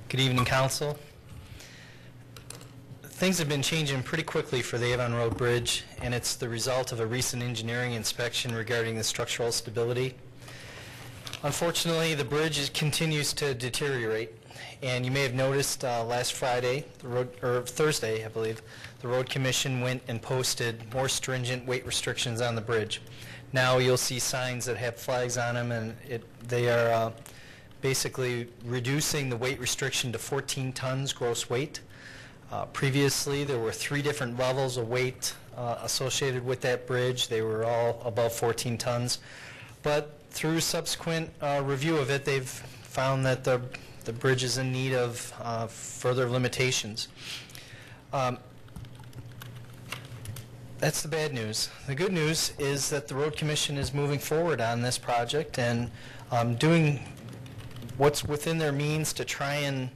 Good evening, Council. Things have been changing pretty quickly for the Avon Road Bridge, and it's the result of a recent engineering inspection regarding the structural stability. Unfortunately, the bridge continues to deteriorate, and you may have noticed last Friday, Thursday, I believe, the Road Commission went and posted more stringent weight restrictions on the bridge. Now you'll see signs that have flags on them, and they are basically reducing the weight restriction to 14 tons gross weight. Previously, there were 3 different levels of weight associated with that bridge. They were all above 14 tons. But through subsequent review of it, they've found that the bridge is in need of further limitations. That's the bad news. The good news is that the Road Commission is moving forward on this project and doing what's within their means to try and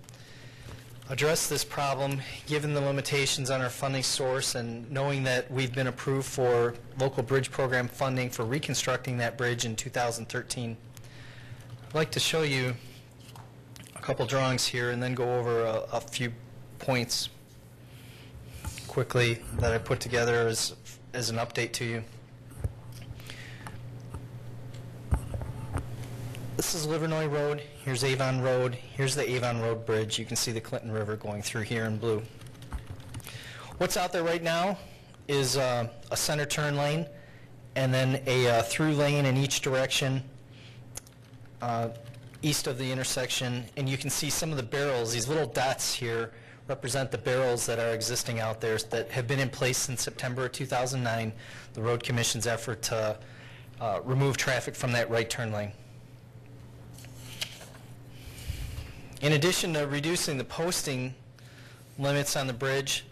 address this problem, given the limitations on our funding source and knowing that we've been approved for local bridge program funding for reconstructing that bridge in 2013. I'd like to show you a couple drawings here and then go over a few points quickly that I put together as an update to you. This is Livernois Road, here's Avon Road, here's the Avon Road Bridge. You can see the Clinton River going through here in blue. What's out there right now is a center turn lane and then a through lane in each direction east of the intersection. And you can see some of the barrels, these little dots here represent the barrels that are existing out there that have been in place since September of 2009, the Road Commission's effort to remove traffic from that right turn lane. In addition to reducing the posting limits on the bridge,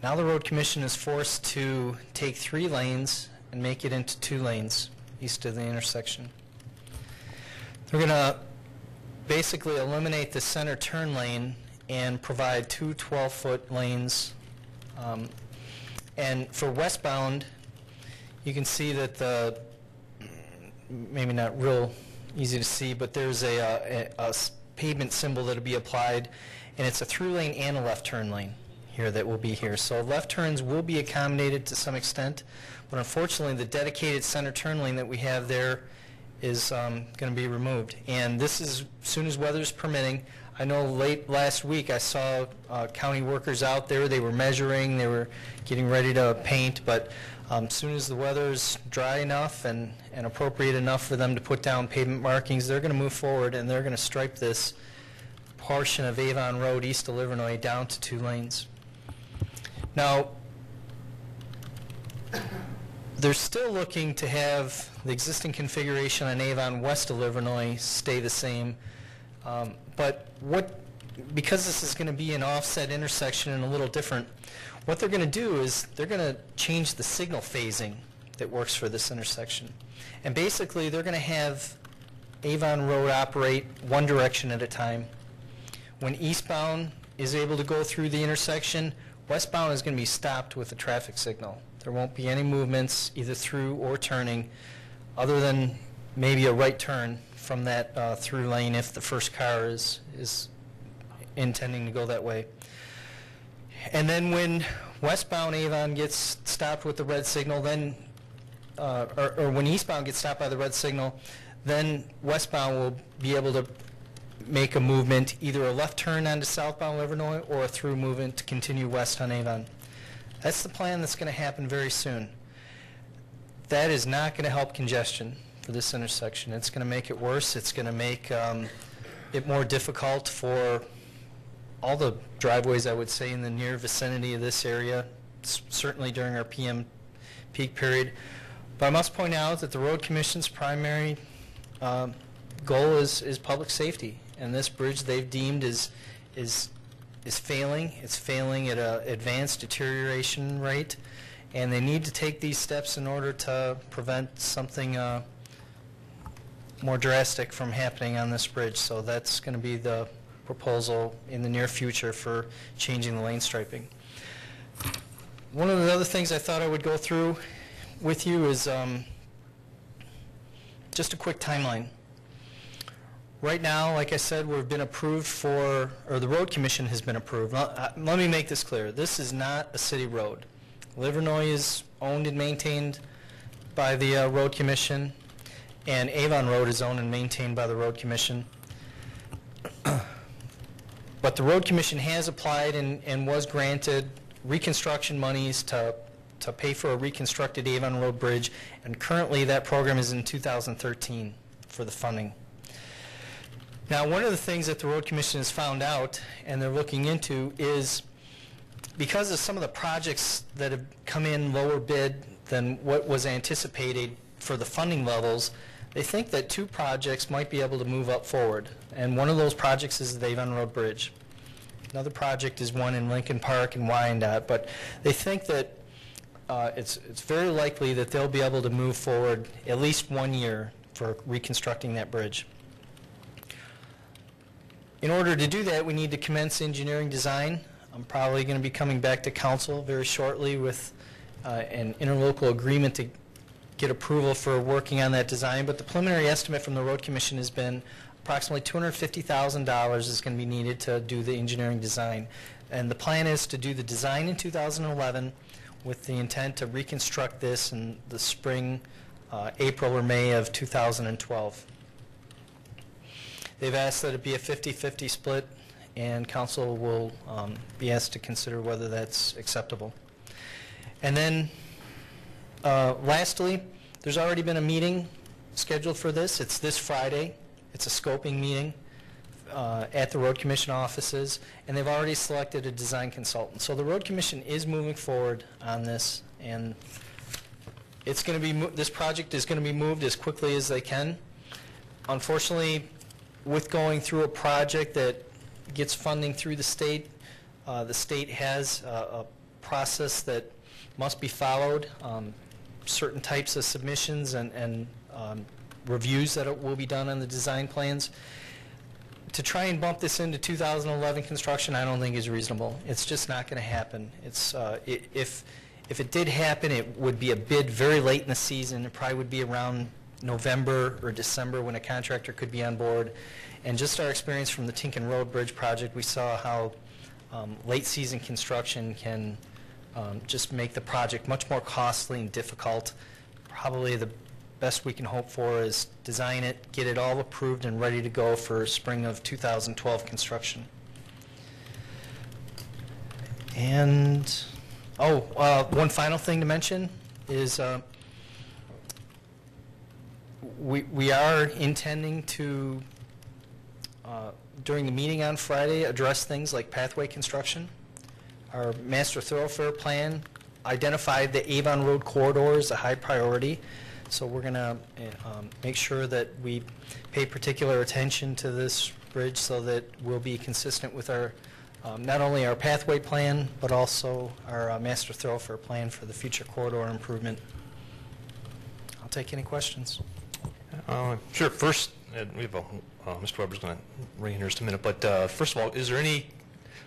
now the Road Commission is forced to take 3 lanes and make it into 2 lanes east of the intersection. They're going to basically eliminate the center turn lane and provide 2 12-foot lanes. And for westbound, you can see that maybe not real easy to see, but there's a pavement symbol that will be applied, and it's a through lane and a left turn lane here that will be here. So left turns will be accommodated to some extent, but unfortunately the dedicated center turn lane that we have there is going to be removed. And this is as soon as weather's permitting. I know late last week I saw county workers out there. They were measuring, they were getting ready to paint, but as soon as the weather is dry enough and appropriate enough for them to put down pavement markings, they're going to move forward and they're going to stripe this portion of Avon Road east of Livernois down to 2 lanes. Now, they're still looking to have the existing configuration on Avon west of Livernois stay the same, but because this is going to be an offset intersection and a little different, what they're going to do is they're going to change the signal phasing that works for this intersection. And basically, they're going to have Avon Road operate one direction at a time. When eastbound is able to go through the intersection, westbound is going to be stopped with a traffic signal. There won't be any movements either through or turning other than maybe a right turn from that through lane if the first car is intending to go that way. And then when westbound Avon gets stopped with the red signal, then, or when eastbound gets stopped by the red signal, then westbound will be able to make a movement, either a left turn onto southbound Livernois or a through movement to continue west on Avon. That's the plan that's going to happen very soon. That is not going to help congestion for this intersection. It's going to make it worse. It's going to make it more difficult for all the driveways, I would say, in the near vicinity of this area, certainly during our PM peak period. But I must point out that the Road Commission's primary goal is public safety, and this bridge they've deemed is failing. It's failing at an advanced deterioration rate, and they need to take these steps in order to prevent something more drastic from happening on this bridge. So that's going to be the proposal in the near future for changing the lane striping. One of the other things I thought I would go through with you is just a quick timeline. Right now, like I said, we've been approved for, or the road commission has been approved. Let me make this clear. This is not a city road. Livernois is owned and maintained by the road commission, and Avon Road is owned and maintained by the road commission. But the road commission has applied and was granted reconstruction monies to pay for a reconstructed Avon Road bridge, and currently that program is in 2013 for the funding. Now, one of the things that the road commission has found out and they're looking into is, because of some of the projects that have come in lower bid than what was anticipated for the funding levels, they think that 2 projects might be able to move up forward. And one of those projects is the Avon Road Bridge. Another project is one in Lincoln Park and Wyandotte. But they think that it's very likely that they'll be able to move forward at least 1 year for reconstructing that bridge. In order to do that, we need to commence engineering design. I'm probably going to be coming back to council very shortly with an interlocal agreement to get approval for working on that design, but the preliminary estimate from the road commission has been approximately $250,000 is going to be needed to do the engineering design. And the plan is to do the design in 2011 with the intent to reconstruct this in the spring, April or May of 2012. They've asked that it be a 50-50 split, and council will be asked to consider whether that's acceptable. And then lastly, there's already been a meeting scheduled for this. It's this Friday. It's a scoping meeting at the road commission offices, and they've already selected a design consultant. So the road commission is moving forward on this, and it's going to be this project is going to be moved as quickly as they can. Unfortunately, with going through a project that gets funding through the state has a process that must be followed, certain types of submissions and reviews that will be done on the design plans. To try and bump this into 2011 construction, I don't think is reasonable. It's just not going to happen. It's if it did happen, it would be a bid very late in the season. It probably would be around November or December when a contractor could be on board. And just our experience from the Tinkin Road Bridge project, we saw how late season construction can just make the project much more costly and difficult. Probably the best we can hope for is design it, get it all approved and ready to go for spring of 2012 construction. And one final thing to mention is we are intending to, during the meeting on Friday, address things like pathway construction. Our master thoroughfare plan identified the Avon Road corridor as a high priority. So we're going to make sure that we pay particular attention to this bridge so that we'll be consistent with our not only our pathway plan, but also our master thoroughfare plan for the future corridor improvement. I'll take any questions. Sure. First, we have Mr. Weber's going to rein here in just a minute. But first of all, is there any,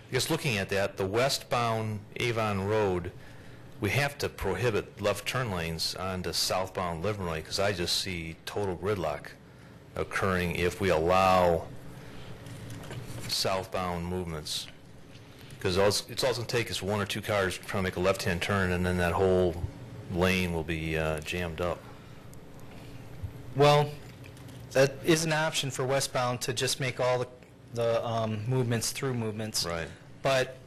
I guess looking at that, the westbound Avon Road, we have to prohibit left turn lanes onto southbound Livernois because I just see total gridlock occurring if we allow southbound movements. Because it's all going to take is 1 or 2 cars trying to make a left-hand turn, and then that whole lane will be jammed up. Well, that is an option for westbound to just make all the movements through movements. Right. But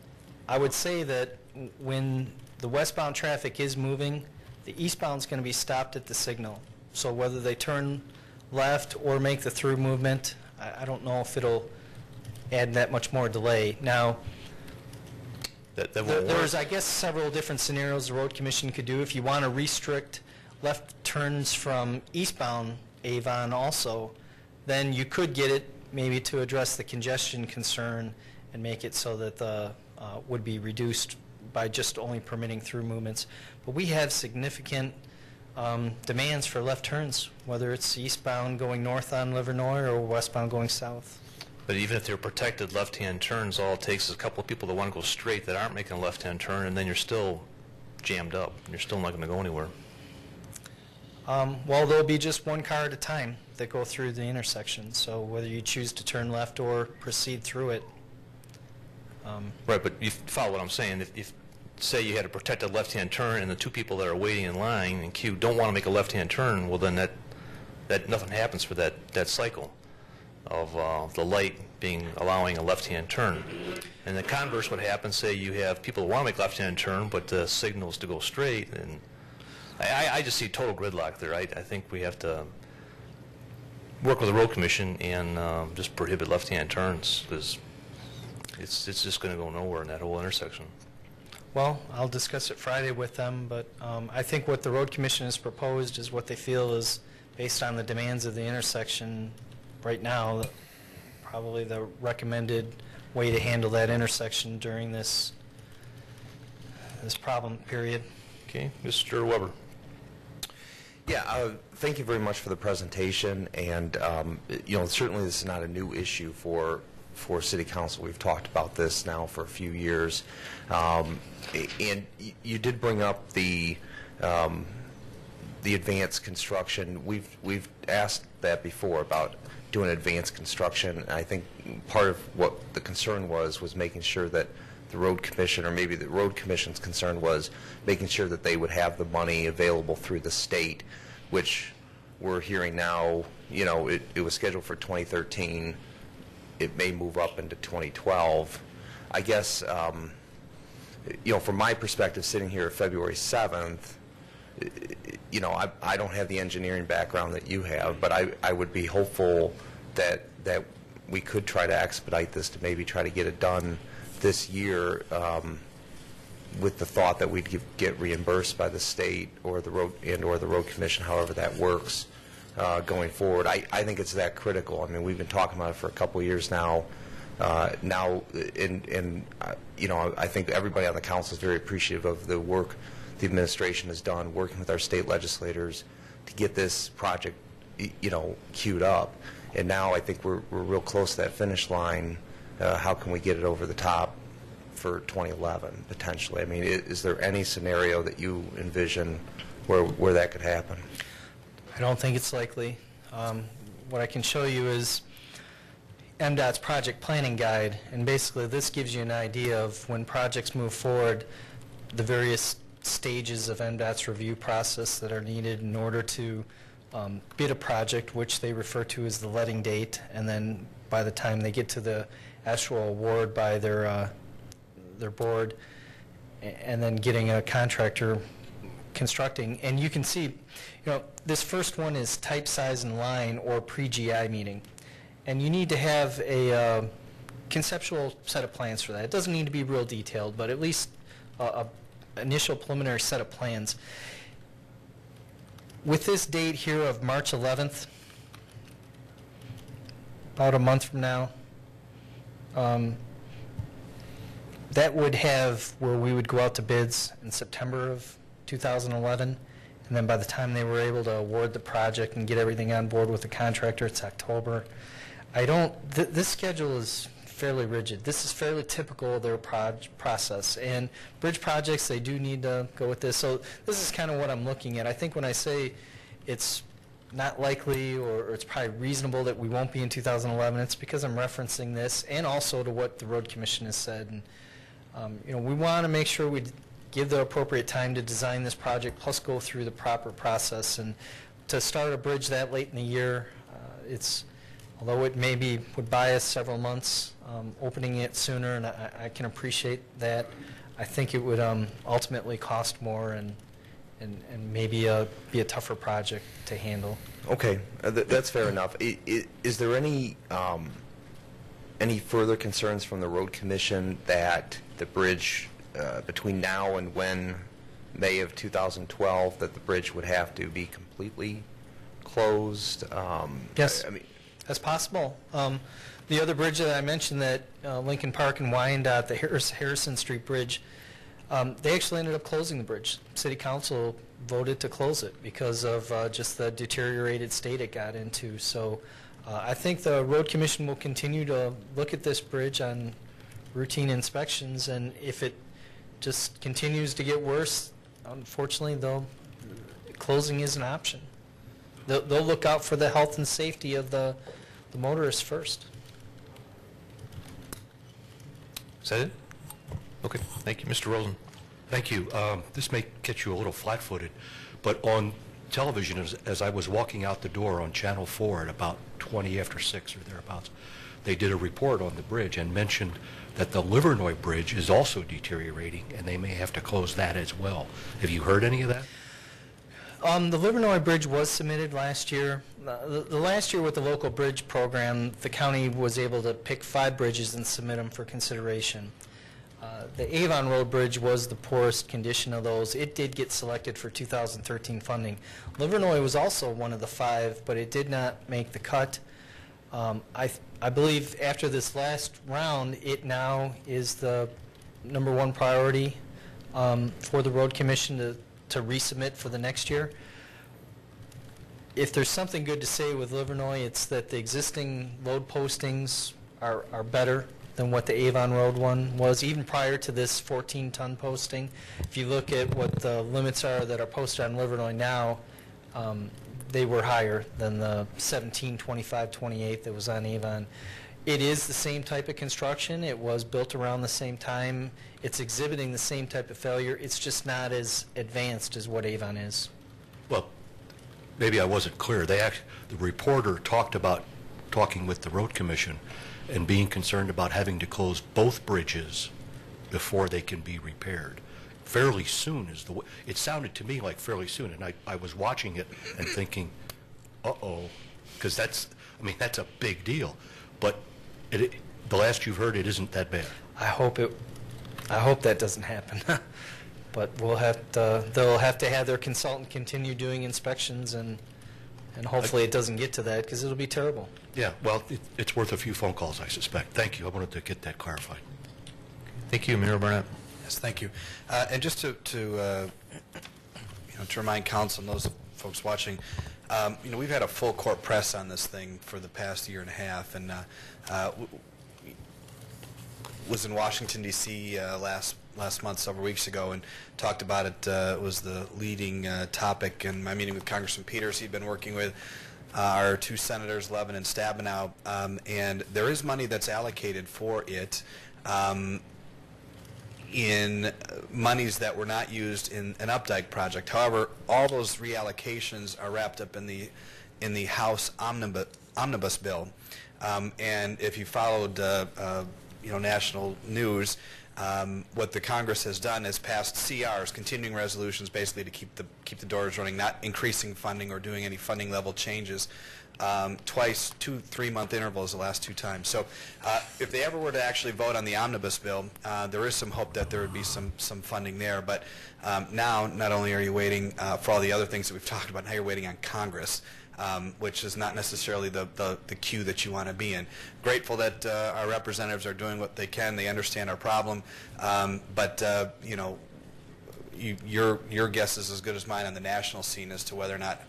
I would say that when the westbound traffic is moving, the eastbound is going to be stopped at the signal. So whether they turn left or make the through movement, I don't know if it'll add that much more delay. Now, there's, I guess, several different scenarios the road commission could do. If you want to restrict left turns from eastbound Avon also, then you could get it maybe to address the congestion concern and make it so that the would be reduced by just only permitting through movements. But we have significant demands for left turns, whether it's eastbound going north on Livernois or westbound going south. But even if they're protected left-hand turns, all it takes is a couple of people that want to go straight that aren't making a left-hand turn, and then you're still jammed up. You're still not going to go anywhere. Well, there'll be just 1 car at a time. that go through the intersection. So whether you choose to turn left or proceed through it. Right, but you follow what I'm saying. If say you had a protected left-hand turn and the two people that are waiting in line in queue don't want to make a left-hand turn, well then that nothing happens for that cycle of the light allowing a left-hand turn. And the converse would happen, say you have people who want to make left-hand turn, but the signal's to go straight, and I just see total gridlock there. I think we have to work with the road commission and just prohibit left-hand turns, because it's just going to go nowhere in that whole intersection. Well, I'll discuss it Friday with them, but I think what the road commission has proposed is what they feel is based on the demands of the intersection right now, probably the recommended way to handle that intersection during this problem period. Okay, Mr. Weber. Yeah, thank you very much for the presentation, and certainly this is not a new issue for City Council. We've talked about this now for a few years, and you did bring up the advanced construction. We've asked that before about doing advanced construction. I think part of what the concern was making sure that the road commission, or maybe the road commission's concern was making sure that they would have the money available through the state, which we're hearing now, it was scheduled for 2013. It may move up into 2012. I guess, from my perspective, sitting here February 7th, I don't have the engineering background that you have, but I would be hopeful that we could try to expedite this to maybe try to get it done this year, with the thought that we'd get reimbursed by the state or the road commission, however that works going forward. I think it's that critical. I mean, we've been talking about it for a couple of years now. I think everybody on the council is very appreciative of the work the administration has done working with our state legislators to get this project, queued up. And now I think we're real close to that finish line. How can we get it over the top for 2011, potentially? I mean, is there any scenario that you envision where that could happen? I don't think it's likely. What I can show you is MDOT's project planning guide, and basically this gives you an idea of when projects move forward, the various stages of MDOT's review process that are needed in order to bid a project, which they refer to as the letting date, and then by the time they get to the actual award by their board, and then getting a contractor constructing. And you can see, this first one is type, size, and line, or pre-GI meeting. And you need to have a conceptual set of plans for that. It doesn't need to be real detailed, but at least a initial preliminary set of plans. With this date here of March 11th, about a month from now, that would have where we would go out to bids in September of 2011, and then by the time they were able to award the project and get everything on board with the contractor, it's October. This schedule is fairly rigid. This is fairly typical of their process, and bridge projects, they do need to go with this. So this is kind of what I'm looking at. I think when I say it's not likely or it's probably reasonable that we won't be in 2011, it's because I'm referencing this and also to what the road commission has said. And we want to make sure we give the appropriate time to design this project, plus go through the proper process. And to start a bridge that late in the year, although it would buy us several months, opening it sooner, and I can appreciate that, I think it would ultimately cost more and maybe be a tougher project to handle. Okay, that's fair enough. Is there any further concerns from the road commission that the bridge between now and when May of 2012 that the bridge would have to be completely closed? Yes, that's possible. The other bridge that I mentioned, that Lincoln Park and Wyandotte, the Harrison Street Bridge, they actually ended up closing the bridge. City Council voted to close it because of just the deteriorated state it got into. So I think the Road Commission will continue to look at this bridge on routine inspections, and if it just continues to get worse, unfortunately, closing is an option. They'll look out for the health and safety of the motorists first. Is that it? Okay, thank you. Mr. Rosen. Thank you. This may catch you a little flat-footed, but on television, as I was walking out the door on Channel 4 at about 20 after 6 or thereabouts, they did a report on the bridge and mentioned that the Livernois Bridge is also deteriorating, and they may have to close that as well. Have you heard any of that? The Livernois Bridge was submitted last year. The last year with the local bridge program, the county was able to pick 5 bridges and submit them for consideration. The Avon Road Bridge was the poorest condition of those. It did get selected for 2013 funding. Livernois was also one of the 5, but it did not make the cut. I believe after this last round, it now is the #1 priority for the Road Commission to resubmit for the next year. If there's something good to say with Livernois, it's that the existing load postings are better than what the Avon Road one was, even prior to this 14-ton posting. If you look at what the limits are that are posted on Livernois now, they were higher than the 17, 25, 28 that was on Avon. It is the same type of construction. It was built around the same time. It's exhibiting the same type of failure. It's just not as advanced as what Avon is. Well, maybe I wasn't clear. The reporter talked about talking with the Road Commission and being concerned about having to close both bridges before they can be repaired. Fairly soon is the way. It sounded to me like fairly soon, and I was watching it and thinking, uh-oh, because that's a big deal. But the last you've heard, it isn't that bad. I hope that doesn't happen. But they'll have to have their consultant continue doing inspections, and hopefully it doesn't get to that, because it'll be terrible. Yeah, well, it's worth a few phone calls, I suspect. Thank you. I wanted to get that clarified. Thank you, Mayor Burnett. Yes, thank you. And just to remind council and those folks watching, we've had a full court press on this thing for the past year and a half, and was in Washington D.C. last month, several weeks ago, and talked about it. It was the leading topic in my meeting with Congressman Peters. He'd been working with our 2 senators, Levin and Stabenow, and there is money that's allocated for it. In monies that were not used in an Updike project. However, all those reallocations are wrapped up in the House omnibus bill. And if you followed national news, what the Congress has done is passed CRs, continuing resolutions, basically to keep the doors running, not increasing funding or doing any funding level changes. Twice, 2-3-month intervals the last 2 times. So if they ever were to actually vote on the omnibus bill, there is some hope that there would be some funding there. But now, not only are you waiting for all the other things that we've talked about, now you're waiting on Congress, which is not necessarily the queue that you want to be in. Grateful that our representatives are doing what they can. They understand our problem. But your guess is as good as mine on the national scene as to whether or not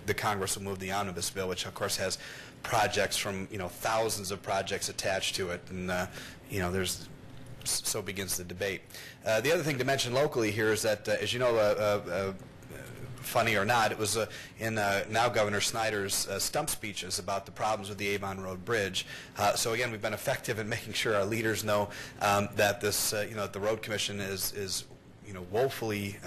the Congress will move the omnibus bill, which of course has projects from thousands of projects attached to it, and so begins the debate. The other thing to mention locally here is that, as you know, funny or not, it was in now Governor Snyder's stump speeches about the problems with the Avon Road Bridge. So again, we've been effective in making sure our leaders know that this, the Road Commission is woefully,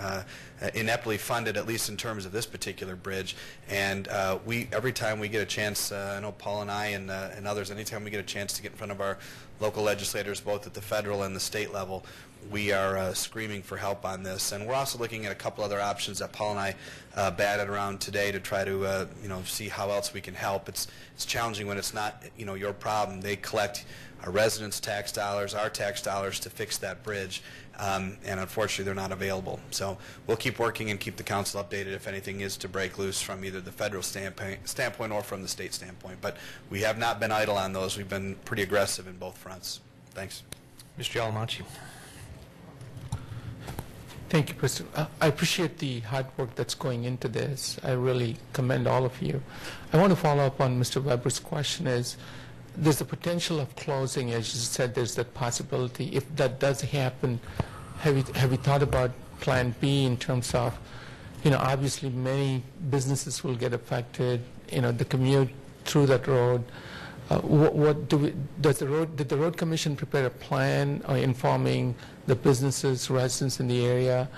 ineptly funded, at least in terms of this particular bridge. And every time we get a chance, I know Paul and I and others, anytime we get a chance to get in front of our local legislators, both at the federal and the state level, we are screaming for help on this. And we're also looking at a couple other options that Paul and I batted around today to try to see how else we can help. It's challenging when it's not your problem. They collect our residents' tax dollars, our tax dollars to fix that bridge, and unfortunately they're not available. So we'll keep working and keep the council updated if anything is to break loose from either the federal standpoint or from the state standpoint. But we have not been idle on those. We've been pretty aggressive in both fronts. Thanks. Mr. Yalamanchi. Thank you, President. I appreciate the hard work that's going into this. I really commend all of you. I want to follow up on Mr. Weber's question. There's the potential of closing, as you said, there's that possibility. If that does happen, have you thought about Plan B in terms of obviously many businesses will get affected, the commute through that road. Did the road commission prepare a plan informing the businesses, residents in the area?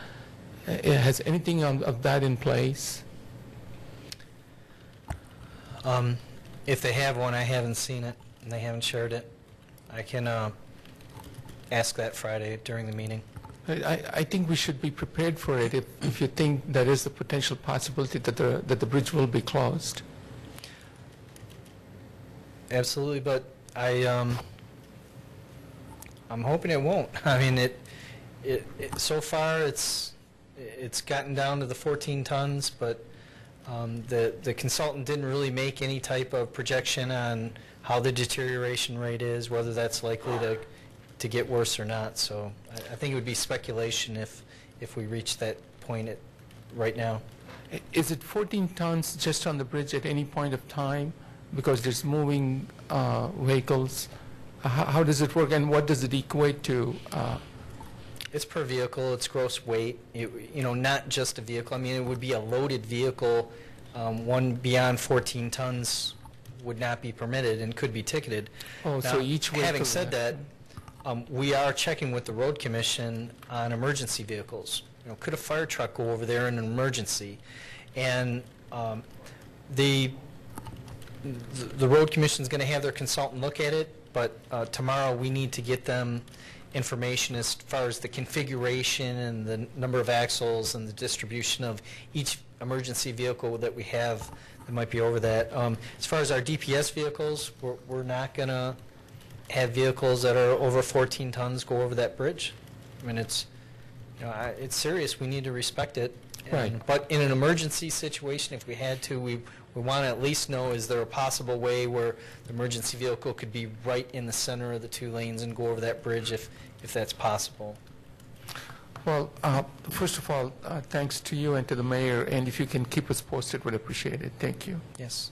Has anything of that in place? If they have one, I haven't seen it, and they haven't shared it. I can ask that Friday during the meeting. I think we should be prepared for it if you think there is a potential possibility that the bridge will be closed. Absolutely, but I'm hoping it won't. I mean, it so far it's gotten down to the 14 tons, but the consultant didn't really make any type of projection on how the deterioration rate is, whether that's likely to get worse or not. So I think it would be speculation if we reach that point right now. Is it 14 tons just on the bridge at any point of time? Because there's moving vehicles. How does it work, and what does it equate to? It's per vehicle. It's gross weight. Not just a vehicle. I mean, it would be a loaded vehicle. One beyond 14 tons would not be permitted and could be ticketed. Oh, now, so each vehicle. Having said that, we are checking with the road commission on emergency vehicles. Could a fire truck go over there in an emergency? And the road commission is going to have their consultant look at it, but tomorrow we need to get them information as far as the configuration and the number of axles and the distribution of each emergency vehicle that we have that might be over that. As far as our DPS vehicles, we're not going to have vehicles that are over 14 tons go over that bridge. I mean, it's serious. We need to respect it. Right. But in an emergency situation, if we had to, we want to at least know, is there a possible way where the emergency vehicle could be right in the center of the two lanes and go over that bridge if that's possible? Well, first of all, thanks to you and to the mayor, and if you can keep us posted, we'd appreciate it. Thank you. Yes.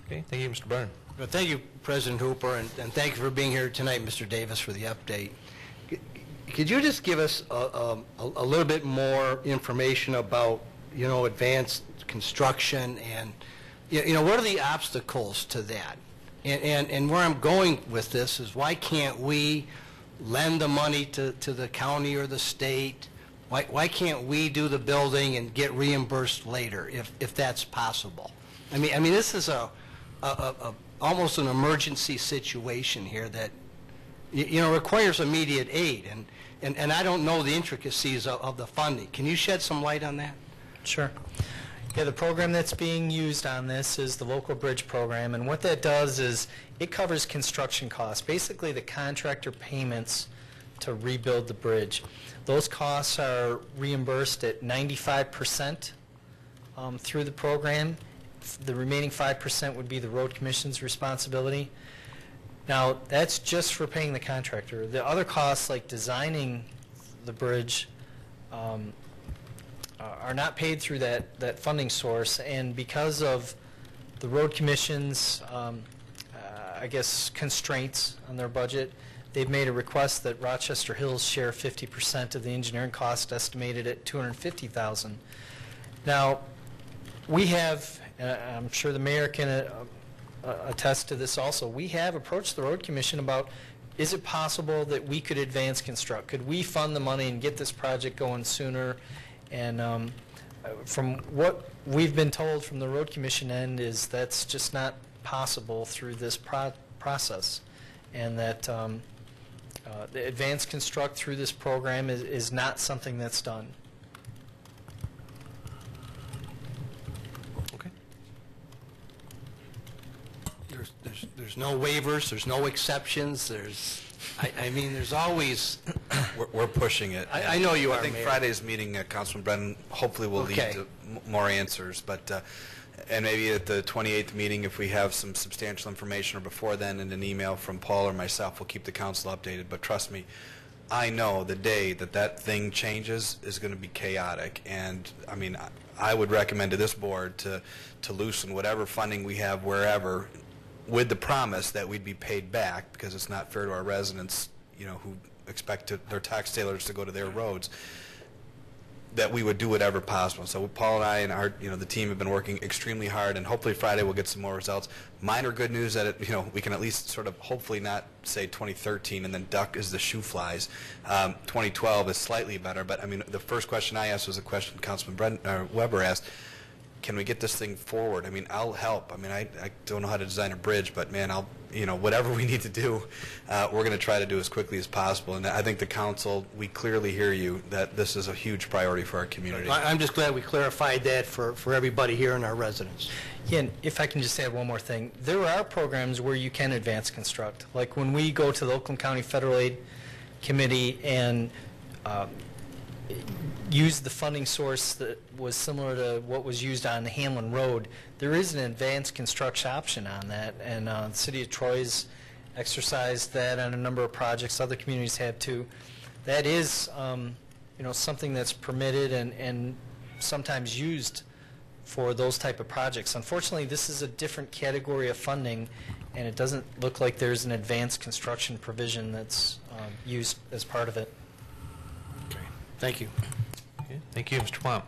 Okay, thank you, Mr. Byrne. Well, thank you, President Hooper, and thank you for being here tonight, Mr. Davis, for the update. Could you just give us a little bit more information about, advanced construction and, what are the obstacles to that? And where I'm going with this is, why can't we lend the money to the county or the state? Why can't we do the building and get reimbursed later if that's possible? I mean, this is almost an emergency situation here that requires immediate aid, and I don't know the intricacies of the funding. Can you shed some light on that? Sure. Yeah, the program that's being used on this is the local bridge program, and what that does is it covers construction costs, basically the contractor payments to rebuild the bridge. Those costs are reimbursed at 95% through the program. The remaining 5% would be the road commission's responsibility. Now, that's just for paying the contractor. The other costs, like designing the bridge, are not paid through that funding source, and because of the road commission's, constraints on their budget, they've made a request that Rochester Hills share 50% of the engineering cost, estimated at $250,000. Now, we have, I'm sure the mayor can attest to this also, we have approached the road commission about, is it possible that we could advance construct? Could we fund the money and get this project going sooner? And from what we've been told from the road commission end is that's just not possible through this process, and that the advanced construct through this program is not something that's done. Okay. There's no waivers, there's no exceptions, there's always... We're pushing it. I know you are, I think Mayor. Friday's meeting, Councilman Brennan, hopefully will lead to more answers. But and maybe at the 28th meeting, if we have some substantial information, or before then, in an email from Paul or myself, we'll keep the council updated. But trust me, I know the day that thing changes is going to be chaotic. And I mean, I would recommend to this board to loosen whatever funding we have wherever, with the promise that we'd be paid back, because it's not fair to our residents, who expect their tax dollars to go to their roads. that we would do whatever possible. So Paul and I and our, the team have been working extremely hard, and hopefully Friday we'll get some more results. Minor good news that we can at least sort of hopefully not say 2013 and then duck as the shoe flies. 2012 is slightly better, but I mean the first question I asked was a question Councilman Weber asked. Can we get this thing forward? I mean, I'll help. I mean, I don't know how to design a bridge, but man, I'll, whatever we need to do, we're going to try to do as quickly as possible. And I think the council, we clearly hear you that this is a huge priority for our community. I'm just glad we clarified that for everybody here and our residents. Yeah, and if I can just add one more thing. There are programs where you can advance construct. Like when we go to the Oakland County Federal Aid Committee and use the funding source that was similar to what was used on the Hamlin Road, there is an advanced construction option on that, and the City of Troy's exercised that on a number of projects. Other communities have too. That is, something that's permitted and sometimes used for those type of projects. Unfortunately, this is a different category of funding, and it doesn't look like there's an advanced construction provision that's used as part of it. Thank you. Okay, thank you, Mr. Plump.